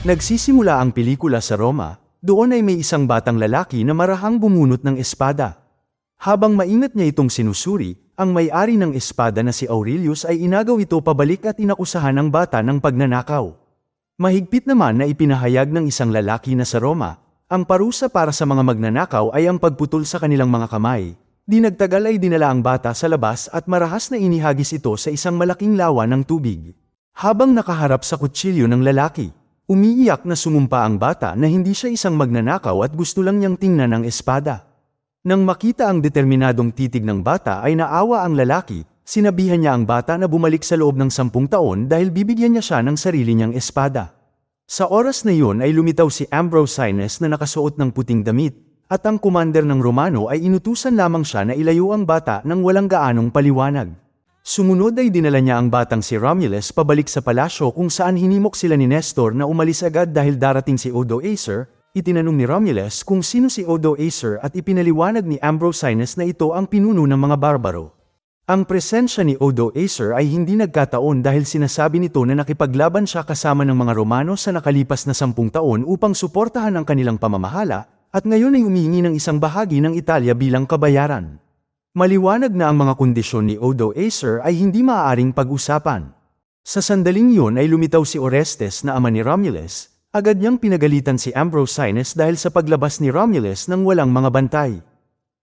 Nagsisimula ang pelikula sa Roma, doon ay may isang batang lalaki na marahang bumunot ng espada. Habang maingat niya itong sinusuri, ang may-ari ng espada na si Aurelius ay inagaw ito pabalik at inakusahan ang bata ng pagnanakaw. Mahigpit naman na ipinahayag ng isang lalaki na sa Roma, ang parusa para sa mga magnanakaw ay ang pagputol sa kanilang mga kamay. Di nagtagal ay dinala ang bata sa labas at marahas na inihagis ito sa isang malaking lawa ng tubig. Habang nakaharap sa kutsilyo ng lalaki, umiiyak na sumumpa ang bata na hindi siya isang magnanakaw at gusto lang niyang tingnan ang espada. Nang makita ang determinadong titig ng bata ay naawa ang lalaki, sinabihan niya ang bata na bumalik sa loob ng 10 taon dahil bibigyan niya siya ng sarili niyang espada. Sa oras na iyon ay lumitaw si Ambrosianus na nakasuot ng puting damit, at ang commander ng Romano ay inutusan lamang siya na ilayo ang bata nang walang gaanong paliwanag. Sumunod ay dinala niya ang batang si Romulus pabalik sa palasyo kung saan hinimok sila ni Nestor na umalis agad dahil darating si Odoacer. Itinanong ni Romulus kung sino si Odoacer at ipinaliwanag ni Ambrosianus na ito ang pinuno ng mga barbaro. Ang presensya ni Odoacer ay hindi nagkataon dahil sinasabi nito na nakipaglaban siya kasama ng mga Romano sa nakalipas na 10 taon upang suportahan ang kanilang pamamahala, at ngayon ay humihingi ng isang bahagi ng Italia bilang kabayaran. Maliwanag na ang mga kondisyon ni Odoacer ay hindi maaaring pag-usapan. Sa sandaling iyon ay lumitaw si Orestes na ama ni Romulus. Agad niyang pinagalitan si Ambrosianus dahil sa paglabas ni Romulus nang walang mga bantay.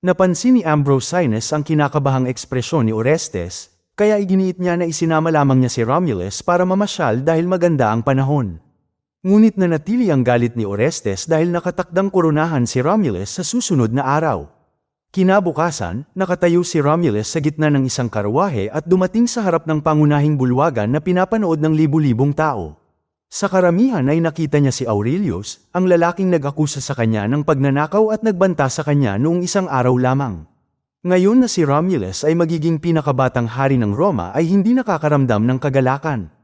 Napansin ni Ambrosianus ang kinakabahang ekspresyon ni Orestes, kaya iginiit niya na isinama lamang niya si Romulus para mamasyal dahil maganda ang panahon. Ngunit nanatili ang galit ni Orestes dahil nakatakdang koronahan si Romulus sa susunod na araw. Kinabukasan, nakatayo si Romulus sa gitna ng isang karwahe at dumating sa harap ng pangunahing bulwagan na pinapanood ng libu-libong tao. Sa karamihan ay nakita niya si Aurelius, ang lalaking nag-akusa sa kanya ng pagnanakaw at nagbanta sa kanya noong isang araw lamang. Ngayon na si Romulus ay magiging pinakabatang hari ng Roma ay hindi nakakaramdam ng kagalakan.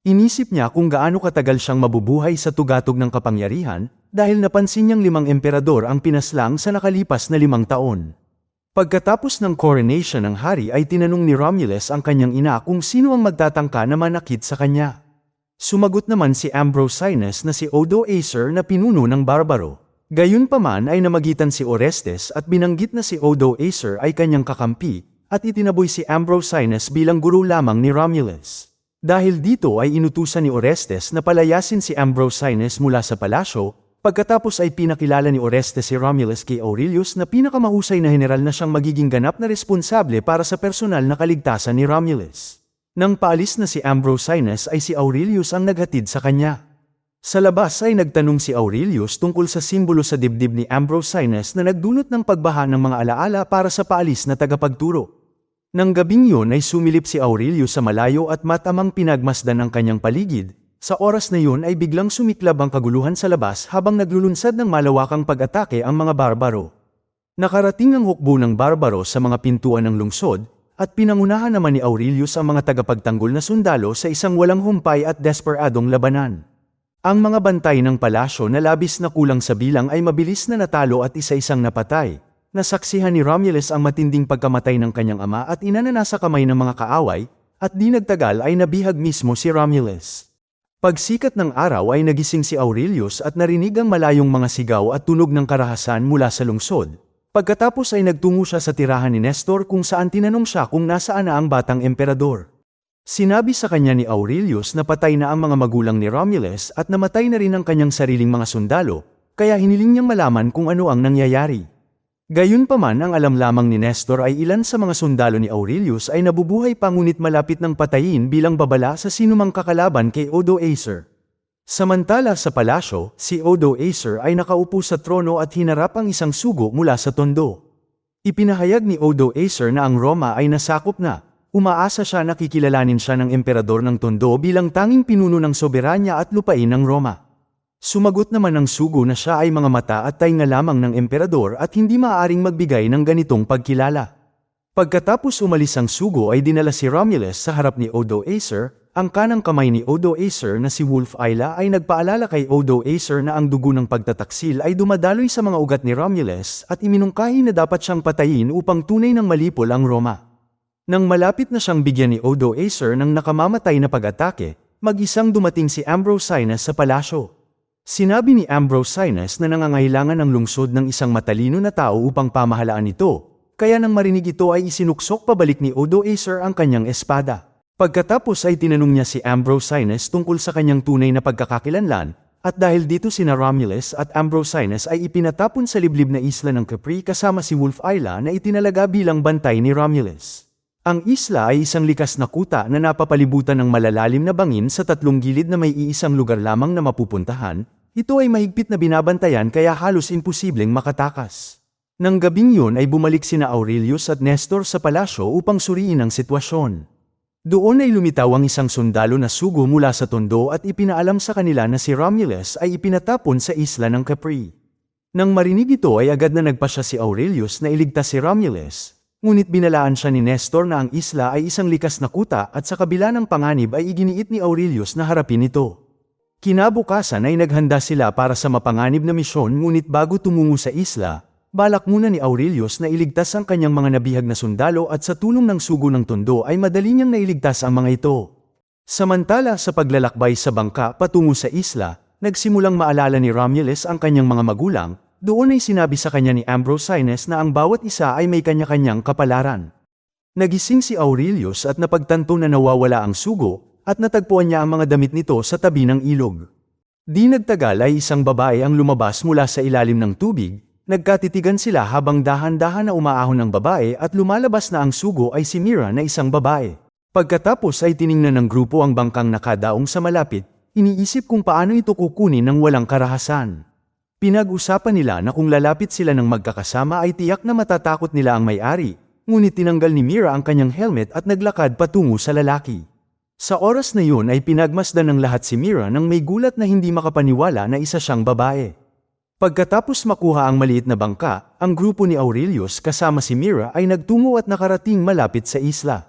Inisip niya kung gaano katagal siyang mabubuhay sa tugatog ng kapangyarihan, dahil napansin niyang 5 emperador ang pinaslang sa nakalipas na 5 taon. Pagkatapos ng coronation ng hari ay tinanong ni Romulus ang kanyang ina kung sino ang magtatangka na manakit sa kanya. Sumagot naman si Ambrosianus na si Odoacer na pinuno ng barbaro. Gayunpaman ay namagitan si Orestes at binanggit na si Odoacer ay kanyang kakampi, at itinaboy si Ambrosianus bilang guro lamang ni Romulus. Dahil dito ay inutusan ni Orestes na palayasin si Ambrosianus mula sa palasyo. Pagkatapos ay pinakilala ni Orestes si Romulus kay Aurelius na pinakamahusay na general na siyang magiging ganap na responsable para sa personal na kaligtasan ni Romulus. Nang paalis na si Ambrosianus ay si Aurelius ang naghatid sa kanya. Sa labas ay nagtanong si Aurelius tungkol sa simbolo sa dibdib ni Ambrosianus na nagdulot ng pagbaha ng mga alaala para sa paalis na tagapagturo. Nang gabing yun ay sumilip si Aurelius sa malayo at matamang pinagmasdan ang kanyang paligid. Sa oras na yun ay biglang sumiklab ang kaguluhan sa labas habang naglulunsad ng malawakang pag-atake ang mga barbaro. Nakarating ang hukbo ng barbaro sa mga pintuan ng lungsod, at pinangunahan naman ni Aurelius ang mga tagapagtanggol na sundalo sa isang walang humpay at desperadong labanan. Ang mga bantay ng palasyo na labis na kulang sa bilang ay mabilis na natalo at isa-isang napatay. Nasaksihan ni Romulus ang matinding pagkamatay ng kanyang ama at ina na nasa kamay ng mga kaaway, at di nagtagal ay nabihag mismo si Romulus. Pagsikat ng araw ay nagising si Aurelius at narinig ang malayong mga sigaw at tunog ng karahasan mula sa lungsod. Pagkatapos ay nagtungo siya sa tirahan ni Nestor kung saan tinanong siya kung nasaan na ang batang emperador. Sinabi sa kanya ni Aurelius na patay na ang mga magulang ni Romulus at namatay na rin ang kanyang sariling mga sundalo, kaya hiniling niyang malaman kung ano ang nangyayari. Gayunpaman ang alam lamang ni Nestor ay ilan sa mga sundalo ni Aurelius ay nabubuhay pa ngunit malapit ng patayin bilang babala sa sinumang kakalaban kay Odoacer. Samantala sa palasyo, si Odoacer ay nakaupo sa trono at hinarap ang isang sugo mula sa tondo. Ipinahayag ni Odoacer na ang Roma ay nasakop na. Umaasa siya na kikilalanin siya ng emperador ng tondo bilang tanging pinuno ng soberanya at lupain ng Roma. Sumagot naman ang sugo na siya ay mga mata at tainga lamang ng emperador at hindi maaaring magbigay ng ganitong pagkilala. Pagkatapos umalis ang sugo ay dinala si Romulus sa harap ni Odoacer. Ang kanang kamay ni Odoacer na si Wolf Aila ay nagpaalala kay Odoacer na ang dugo ng pagtataksil ay dumadaloy sa mga ugat ni Romulus at iminungkahi na dapat siyang patayin upang tunay ng malipol ang Roma. Nang malapit na siyang bigyan ni Odoacer ng nakamamatay na pag-atake, mag-isang dumating si Ambrosianus sa palasyo. Sinabi ni Ambrosianus na nangangailangan ng lungsod ng isang matalino na tao upang pamahalaan ito, kaya nang marinig ito ay isinuksok pabalik ni Odoacer ang kanyang espada. Pagkatapos ay tinanong niya si Ambrosianus tungkol sa kanyang tunay na pagkakakilanlan, at dahil dito sina Romulus at Ambrosianus ay ipinatapon sa liblib na isla ng Capri kasama si Wolf Isla na itinalaga bilang bantay ni Romulus. Ang isla ay isang likas na kuta na napapalibutan ng malalalim na bangin sa tatlong gilid na may iisang lugar lamang na mapupuntahan. Ito ay mahigpit na binabantayan kaya halos imposibleng makatakas. Nang gabing yun ay bumalik sina Aurelius at Nestor sa palasyo upang suriin ang sitwasyon. Doon ay lumitaw ang isang sundalo na sugo mula sa tondo at ipinaalam sa kanila na si Romulus ay ipinatapon sa isla ng Capri. Nang marinig ito ay agad na nagpasya si Aurelius na iligtas si Romulus, ngunit binalaan siya ni Nestor na ang isla ay isang likas na kuta at sa kabila ng panganib ay iginiit ni Aurelius na harapin ito. Kinabukasan ay naghanda sila para sa mapanganib na misyon ngunit bago tumungo sa isla, balak muna ni Aurelius na iligtas ang kanyang mga nabihag na sundalo at sa tulong ng sugo ng tondo ay madali niyang nailigtas ang mga ito. Samantala sa paglalakbay sa bangka patungo sa isla, nagsimulang maalala ni Romulus ang kanyang mga magulang, doon ay sinabi sa kanya ni Ambrosianus na ang bawat isa ay may kanya-kanyang kapalaran. Nagising si Aurelius at napagtanto na nawawala ang sugo, at natagpuan niya ang mga damit nito sa tabi ng ilog. Di nagtagal ay isang babae ang lumabas mula sa ilalim ng tubig. Nagkatitigan sila habang dahan-dahan na umaahon ng babae at lumalabas na ang sugo ay si Mira na isang babae. Pagkatapos ay tiningnan ng grupo ang bangkang nakadaong sa malapit, iniisip kung paano ito kukunin ng walang karahasan. Pinag-usapan nila na kung lalapit sila ng magkakasama ay tiyak na matatakot nila ang may-ari, ngunit tinanggal ni Mira ang kanyang helmet at naglakad patungo sa lalaki. Sa oras na yun ay pinagmasdan ng lahat si Mira nang may gulat na hindi makapaniwala na isa siyang babae. Pagkatapos makuha ang maliit na bangka, ang grupo ni Aurelius kasama si Mira ay nagtungo at nakarating malapit sa isla.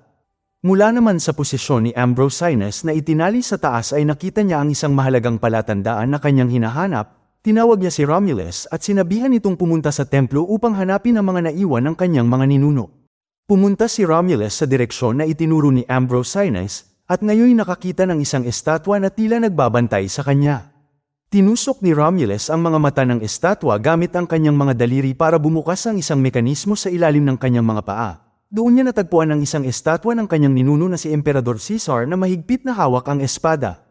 Mula naman sa posisyon ni Ambrosianus na itinali sa taas ay nakita niya ang isang mahalagang palatandaan na kanyang hinahanap, tinawag niya si Romulus at sinabihan itong pumunta sa templo upang hanapin ang mga naiwan ng kanyang mga ninuno. Pumunta si Romulus sa direksyon na itinuro ni Ambrosianus at ngayon nakakita ng isang estatwa na tila nagbabantay sa kanya. Tinusok ni Romulus ang mga mata ng estatwa gamit ang kanyang mga daliri para bumukas ang isang mekanismo sa ilalim ng kanyang mga paa. Doon niya natagpuan ang isang estatwa ng kanyang ninuno na si Emperador Caesar na mahigpit na hawak ang espada.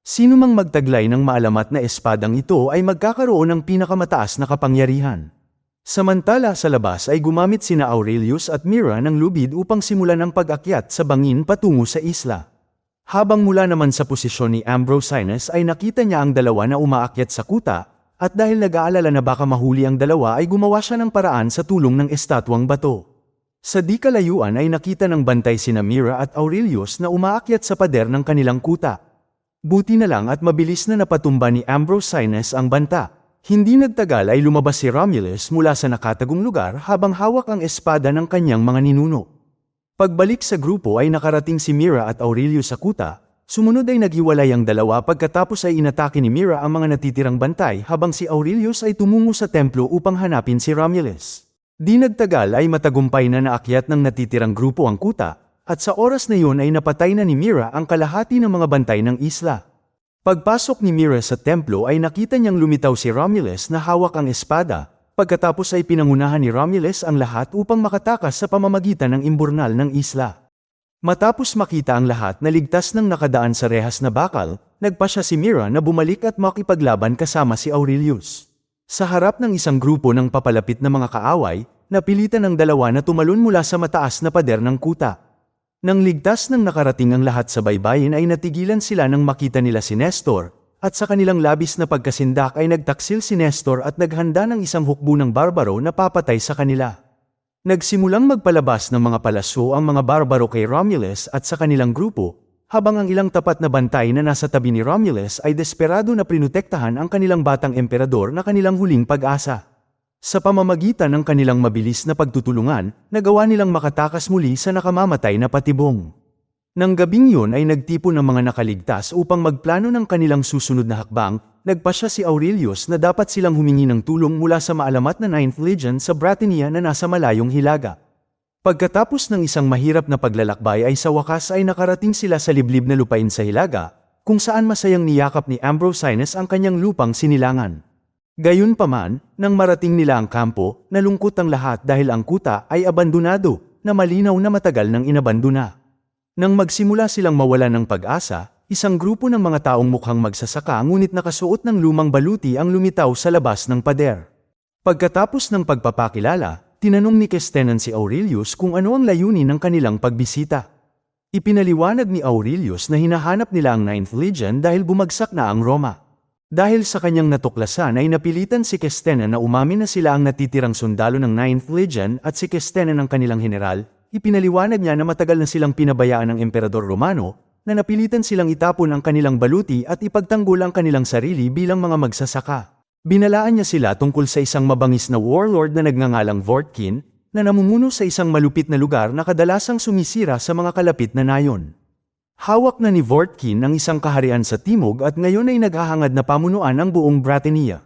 Sino mang magtaglay ng maalamat na espadang ito ay magkakaroon ng pinakamataas na kapangyarihan. Samantala sa labas ay gumamit sina Aurelius at Mira ng lubid upang simulan ang pag-akyat sa bangin patungo sa isla. Habang mula naman sa posisyon ni Ambrosianus ay nakita niya ang dalawa na umaakyat sa kuta, at dahil nag-aalala na baka mahuli ang dalawa ay gumawa siya ng paraan sa tulong ng estatwang bato. Sa di kalayuan ay nakita ng bantay sina Mira at Aurelius na umaakyat sa pader ng kanilang kuta. Buti na lang at mabilis na napatumba ni Ambrosianus ang banta. Hindi nagtagal ay lumabas si Romulus mula sa nakatagong lugar habang hawak ang espada ng kanyang mga ninuno. Pagbalik sa grupo ay nakarating si Mira at Aurelius sa kuta, sumunod ay naghiwalay ang dalawa pagkatapos ay inatake ni Mira ang mga natitirang bantay habang si Aurelius ay tumungo sa templo upang hanapin si Romulus. Di nagtagal ay matagumpay na naakyat ng natitirang grupo ang kuta, at sa oras na yun ay napatay na ni Mira ang kalahati ng mga bantay ng isla. Pagpasok ni Mira sa templo ay nakita niyang lumitaw si Romulus na hawak ang espada. Pagkatapos ay pinangunahan ni Romulus ang lahat upang makatakas sa pamamagitan ng imburnal ng isla. Matapos makita ang lahat na ligtas ng nakadaan sa rehas na bakal, nagpasya si Mira na bumalik at makipaglaban kasama si Aurelius. Sa harap ng isang grupo ng papalapit na mga kaaway, napilitan ng dalawa na tumalon mula sa mataas na pader ng kuta. Nang ligtas ng nakarating ang lahat sa baybayin ay natigilan sila nang makita nila si Nestor, at sa kanilang labis na pagkasindak ay nagtaksil si Nestor at naghanda ng isang hukbo ng barbaro na papatay sa kanila. Nagsimulang magpalabas ng mga palaso ang mga barbaro kay Romulus at sa kanilang grupo, habang ang ilang tapat na bantay na nasa tabi ni Romulus ay desperado na prinotektahan ang kanilang batang emperador na kanilang huling pag-asa. Sa pamamagitan ng kanilang mabilis na pagtutulungan, nagawa nilang makatakas muli sa nakamamatay na patibong. Nang gabing yun ay nagtipon ng mga nakaligtas upang magplano ng kanilang susunod na hakbang, nagpasya si Aurelius na dapat silang humingi ng tulong mula sa maalamat na 9th Legion sa Britannia na nasa malayong hilaga. Pagkatapos ng isang mahirap na paglalakbay ay sa wakas ay nakarating sila sa liblib na lupain sa hilaga, kung saan masayang niyakap ni Ambrosianus ang kanyang lupang sinilangan. Gayunpaman, nang marating nila ang kampo, nalungkot ang lahat dahil ang kuta ay abandonado, na malinaw na matagal nang inabandona. Nang magsimula silang mawala ng pag-asa, isang grupo ng mga taong mukhang magsasaka ngunit nakasuot ng lumang baluti ang lumitaw sa labas ng pader. Pagkatapos ng pagpapakilala, tinanong ni Kestenan si Aurelius kung ano ang layunin ng kanilang pagbisita. Ipinaliwanag ni Aurelius na hinahanap nila ang 9th Legion dahil bumagsak na ang Roma. Dahil sa kanyang natuklasan ay napilitan si Kestenan na umamin na sila ang natitirang sundalo ng 9th Legion at si Kestenan ang kanilang general. Ipinaliwanag niya na matagal na silang pinabayaan ng Emperador Romano, na napilitan silang itapon ang kanilang baluti at ipagtanggol ang kanilang sarili bilang mga magsasaka. Binalaan niya sila tungkol sa isang mabangis na warlord na nagngangalang Vortkin, na namumuno sa isang malupit na lugar na kadalasang sumisira sa mga kalapit na nayon. Hawak na ni Vortkin ang isang kaharian sa timog at ngayon ay naghahangad na pamunuan ang buong Britannia.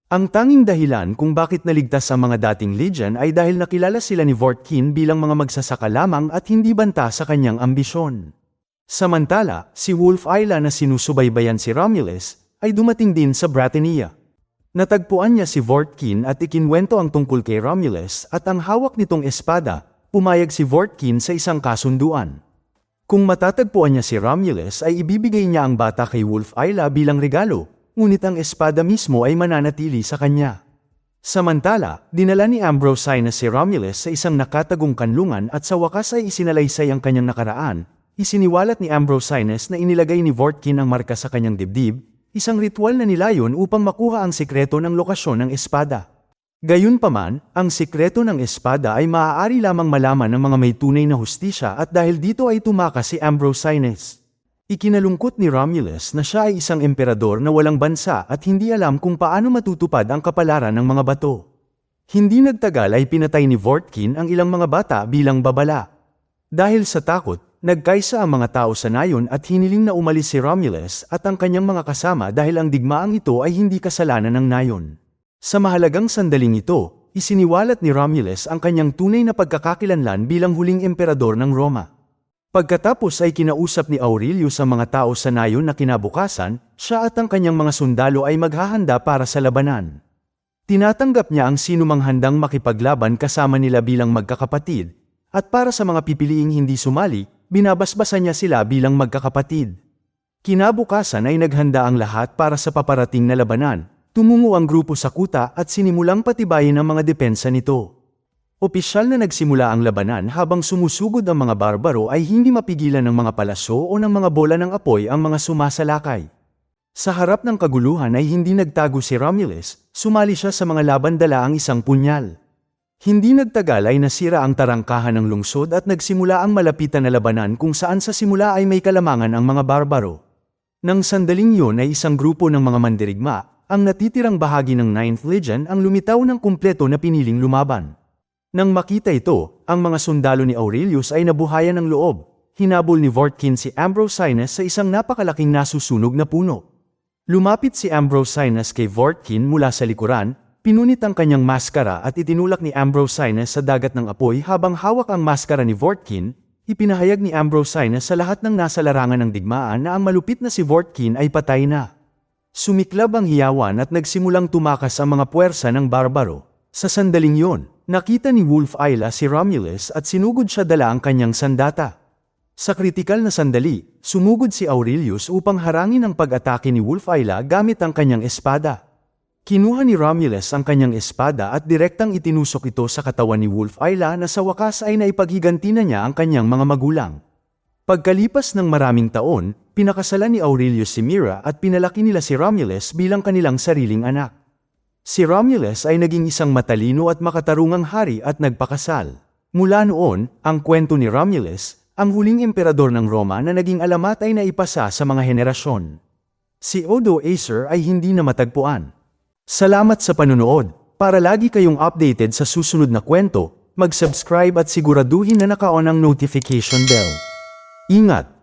Ang tanging dahilan kung bakit naligtas ang mga dating legion ay dahil nakilala sila ni Vortkin bilang mga magsasaka lamang at hindi banta sa kanyang ambisyon. Samantala, si Wolf Isla na sinusubaybayan si Romulus ay dumating din sa Britannia. Natagpuan niya si Vortkin at ikinwento ang tungkol kay Romulus at ang hawak nitong espada, pumayag si Vortkin sa isang kasunduan. Kung matatagpuan niya si Romulus ay ibibigay niya ang bata kay Wolf Isla bilang regalo, ngunit ang espada mismo ay mananatili sa kanya. Samantala, dinala ni Ambrosianus si Romulus sa isang nakatagong kanlungan at sa wakas ay isinalaysay ang kanyang nakaraan. Isiniwalat ni Ambrosianus na inilagay ni Vortkin ang marka sa kanyang dibdib, isang ritual na nilayon upang makuha ang sikreto ng lokasyon ng espada. Gayunpaman, ang sikreto ng espada ay maaari lamang malaman ng mga may tunay na hustisya at dahil dito ay tumakas si Ambrosianus. Ikinalungkot ni Romulus na siya ay isang emperador na walang bansa at hindi alam kung paano matutupad ang kapalaran ng mga bato. Hindi nagtagal ay pinatay ni Vortkin ang ilang mga bata bilang babala. Dahil sa takot, nagkaisa ang mga tao sa nayon at hiniling na umalis si Romulus at ang kanyang mga kasama dahil ang digmaang ito ay hindi kasalanan ng nayon. Sa mahalagang sandaling ito, isiniwalat ni Romulus ang kanyang tunay na pagkakakilanlan bilang huling emperador ng Roma. Pagkatapos ay kinausap ni Aurelius ang mga tao sa nayon na kinabukasan, siya at ang kanyang mga sundalo ay maghahanda para sa labanan. Tinatanggap niya ang sinumang handang makipaglaban kasama nila bilang magkakapatid, at para sa mga pipiliing hindi sumali, binabasbasan niya sila bilang magkakapatid. Kinabukasan ay naghanda ang lahat para sa paparating na labanan, tumungo ang grupo sa kuta at sinimulang patibayin ang mga depensa nito. Opisyal na nagsimula ang labanan habang sumusugod ang mga barbaro ay hindi mapigilan ng mga palaso o ng mga bola ng apoy ang mga sumasalakay. Sa harap ng kaguluhan ay hindi nagtago si Romulus, sumali siya sa mga laban dala ang isang punyal. Hindi nagtagal ay nasira ang tarangkahan ng lungsod at nagsimula ang malapitan na labanan kung saan sa simula ay may kalamangan ang mga barbaro. Nang sandaling yun ay isang grupo ng mga mandirigma, ang natitirang bahagi ng 9th Legion ang lumitaw ng kumpleto na piniling lumaban. Nang makita ito, ang mga sundalo ni Aurelius ay nabuhayan ng loob. Hinabol ni Vortkin si Ambrosianus sa isang napakalaking nasusunog na puno. Lumapit si Ambrosianus kay Vortkin mula sa likuran, pinunit ang kanyang maskara at itinulak ni Ambrosianus sa dagat ng apoy habang hawak ang maskara ni Vortkin. Ipinahayag ni Ambrosianus sa lahat ng nasa larangan ng digmaan na ang malupit na si Vortkin ay patay na. Sumiklab ang hiyawan at nagsimulang tumakas ang mga puwersa ng barbaro. Sa sandaling yon, nakita ni Wolf Isla si Romulus at sinugod siya dala ang kanyang sandata. Sa kritikal na sandali, sumugod si Aurelius upang harangin ang pag-atake ni Wolf Isla gamit ang kanyang espada. Kinuha ni Romulus ang kanyang espada at direktang itinusok ito sa katawan ni Wolf Isla na sa wakas ay naipaghiganti na niya ang kanyang mga magulang. Pagkalipas ng maraming taon, pinakasalan ni Aurelius si Mira at pinalaki nila si Romulus bilang kanilang sariling anak. Si Romulus ay naging isang matalino at makatarungang hari at nagpakasal. Mula noon, ang kwento ni Romulus, ang huling emperador ng Roma na naging alamat ay naipasa sa mga henerasyon. Si Odo Acer ay hindi na matagpuan. Salamat sa panunood. Para lagi kayong updated sa susunod na kwento, mag-subscribe at siguraduhin na naka-on ang notification bell. Ingat!